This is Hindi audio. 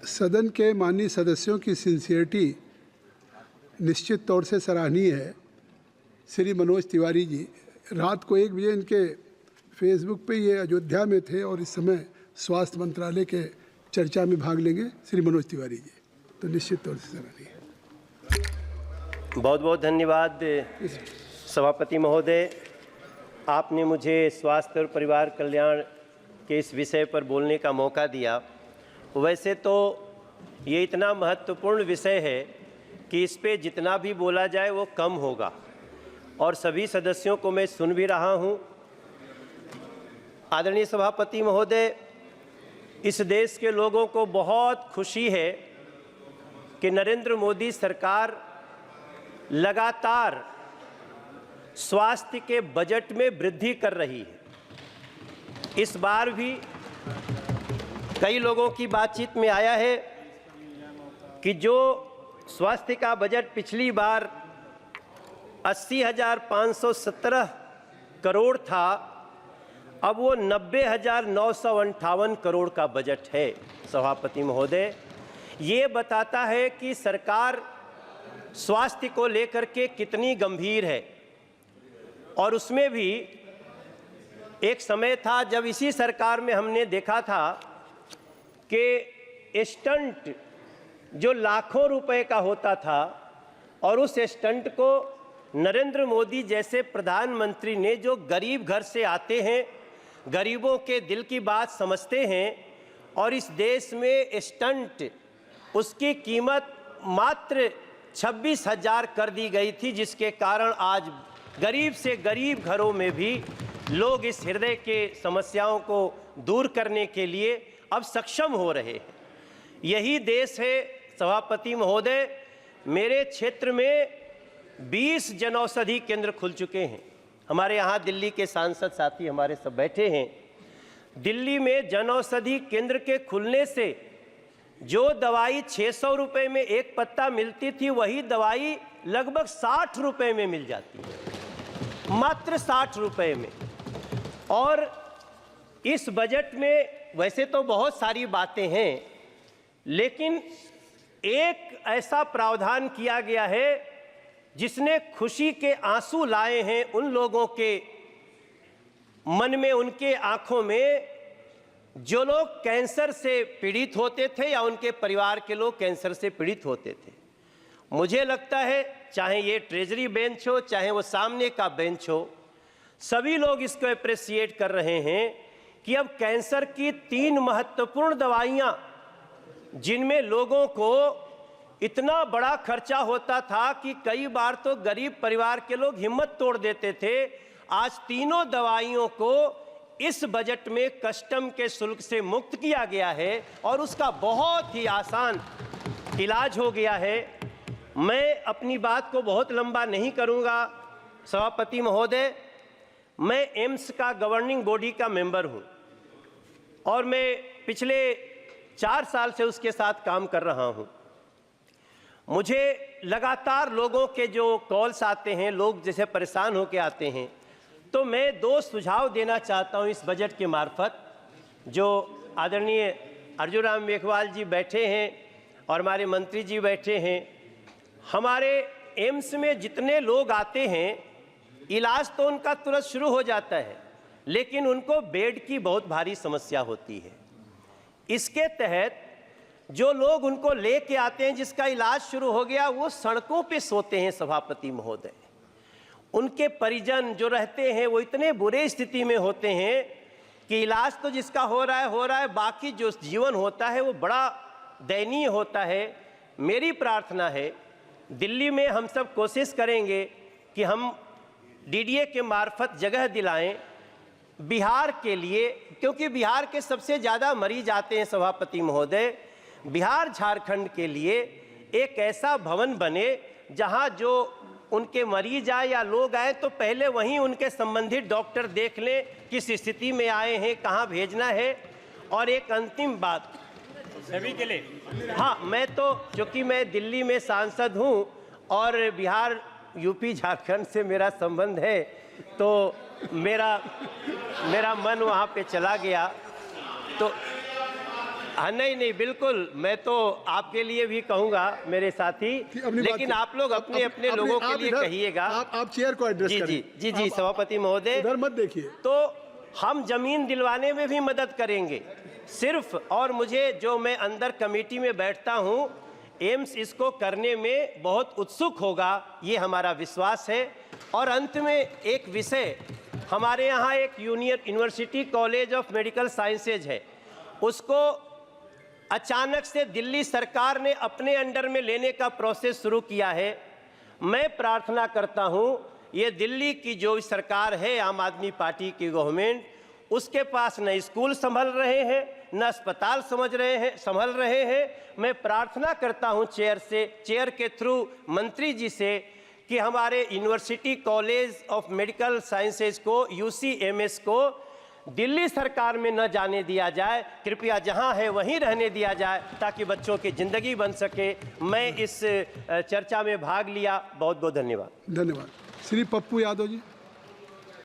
सदन के माननीय सदस्यों की सिंसियरिटी निश्चित तौर से सराहनीय है। श्री मनोज तिवारी जी रात को 1 बजे इनके फेसबुक पे ये अयोध्या में थे और इस समय स्वास्थ्य मंत्रालय के चर्चा में भाग लेंगे श्री मनोज तिवारी जी, तो निश्चित तौर से सराहनीय है। बहुत बहुत धन्यवाद सभापति महोदय, आपने मुझे स्वास्थ्य और परिवार कल्याण के इस विषय पर बोलने का मौका दिया। वैसे तो ये इतना महत्वपूर्ण विषय है कि इस पे जितना भी बोला जाए वो कम होगा और सभी सदस्यों को मैं सुन भी रहा हूँ। आदरणीय सभापति महोदय, इस देश के लोगों को बहुत खुशी है कि नरेंद्र मोदी सरकार लगातार स्वास्थ्य के बजट में वृद्धि कर रही है। इस बार भी कई लोगों की बातचीत में आया है कि जो स्वास्थ्य का बजट पिछली बार 80,517 करोड़ था, अब वो 90,958 करोड़ का बजट है। सभापति महोदय, ये बताता है कि सरकार स्वास्थ्य को लेकर के कितनी गंभीर है। और उसमें भी एक समय था जब इसी सरकार में हमने देखा था कि स्टंट जो लाखों रुपए का होता था और उस स्टंट को नरेंद्र मोदी जैसे प्रधानमंत्री ने, जो गरीब घर से आते हैं, गरीबों के दिल की बात समझते हैं, और इस देश में स्टंट उसकी कीमत मात्र 26,000 कर दी गई थी, जिसके कारण आज गरीब से गरीब घरों में भी लोग इस हृदय के समस्याओं को दूर करने के लिए अब सक्षम हो रहे हैं। यही देश है सभापति महोदय। मेरे क्षेत्र में 20 जनौषधि केंद्र खुल चुके हैं। हमारे यहाँ दिल्ली के सांसद साथी हमारे सब बैठे हैं। दिल्ली में जनौषधि केंद्र के खुलने से जो दवाई 600 रुपये में एक पत्ता मिलती थी, वही दवाई लगभग 60 रुपये में मिल जाती है, मात्र 60 रुपये में। और इस बजट में वैसे तो बहुत सारी बातें हैं, लेकिन एक ऐसा प्रावधान किया गया है जिसने खुशी के आंसू लाए हैं उन लोगों के मन में, उनके आंखों में, जो लोग कैंसर से पीड़ित होते थे या उनके परिवार के लोग कैंसर से पीड़ित होते थे। मुझे लगता है चाहे ये ट्रेजरी बेंच हो, चाहे वो सामने का बेंच हो, सभी लोग इसको अप्रिशिएट कर रहे हैं कि अब कैंसर की 3 महत्वपूर्ण दवाइयां, जिनमें लोगों को इतना बड़ा खर्चा होता था कि कई बार तो गरीब परिवार के लोग हिम्मत तोड़ देते थे, आज तीनों दवाइयों को इस बजट में कस्टम के शुल्क से मुक्त किया गया है और उसका बहुत ही आसान इलाज हो गया है। मैं अपनी बात को बहुत लंबा नहीं करूंगा सभापति महोदय। मैं एम्स का गवर्निंग बॉडी का मेंबर हूं और मैं पिछले 4 साल से उसके साथ काम कर रहा हूं। मुझे लगातार लोगों के जो कॉल्स आते हैं, लोग जैसे परेशान होकर आते हैं, तो मैं 2 सुझाव देना चाहता हूं इस बजट के मार्फत। जो आदरणीय अर्जुन राम मेघवाल जी बैठे हैं और हमारे मंत्री जी बैठे हैं, हमारे एम्स में जितने लोग आते हैं, इलाज तो उनका तुरंत शुरू हो जाता है, लेकिन उनको बेड की बहुत भारी समस्या होती है। इसके तहत जो लोग उनको लेके आते हैं, जिसका इलाज शुरू हो गया, वो सड़कों पे सोते हैं सभापति महोदय। उनके परिजन जो रहते हैं वो इतने बुरे स्थिति में होते हैं कि इलाज तो जिसका हो रहा है, बाकी जो जीवन होता है वो बड़ा दयनीय होता है। मेरी प्रार्थना है, दिल्ली में हम सब कोशिश करेंगे कि हम डीडीए के मार्फत जगह दिलाएं बिहार के लिए, क्योंकि बिहार के सबसे ज़्यादा मरीज आते हैं सभापति महोदय। बिहार झारखंड के लिए एक ऐसा भवन बने जहां जो उनके मरीज आए या लोग आए तो पहले वहीं उनके संबंधित डॉक्टर देख लें किस स्थिति में आए हैं, कहां भेजना है। और एक अंतिम बात सभी के लिए, हाँ, मैं तो चूँकि मैं दिल्ली में सांसद हूं और बिहार यूपी झारखंड से मेरा संबंध है, तो मेरा मन वहाँ पे चला गया। तो हाँ, नहीं बिल्कुल, मैं तो आपके लिए भी कहूंगा मेरे साथी, लेकिन आप लोग अपने अपने लोगों के लिए कहिएगा। आप चेयर को एड्रेस करें। जी सभापति महोदय, उधर मत देखिए। तो हम जमीन दिलवाने में भी मदद करेंगे सिर्फ, और मुझे जो मैं अंदर कमेटी में बैठता हूं, एम्स इसको करने में बहुत उत्सुक होगा, ये हमारा विश्वास है। और अंत में एक विषय, हमारे यहाँ एक university college of medical sciences है, उसको अचानक से दिल्ली सरकार ने अपने अंडर में लेने का प्रोसेस शुरू किया है। मैं प्रार्थना करता हूं, ये दिल्ली की जो सरकार है, आम आदमी पार्टी की गवर्नमेंट, उसके पास न स्कूल संभल रहे हैं, न अस्पताल संभल रहे हैं। मैं प्रार्थना करता हूं चेयर के थ्रू मंत्री जी से कि हमारे university college of medical sciences को, UCMS को दिल्ली सरकार में न जाने दिया जाए, कृपया जहां है वहीं रहने दिया जाए, ताकि बच्चों की जिंदगी बन सके। मैं इस चर्चा में भाग लिया, बहुत बहुत धन्यवाद। धन्यवाद। श्री पप्पू यादव जी।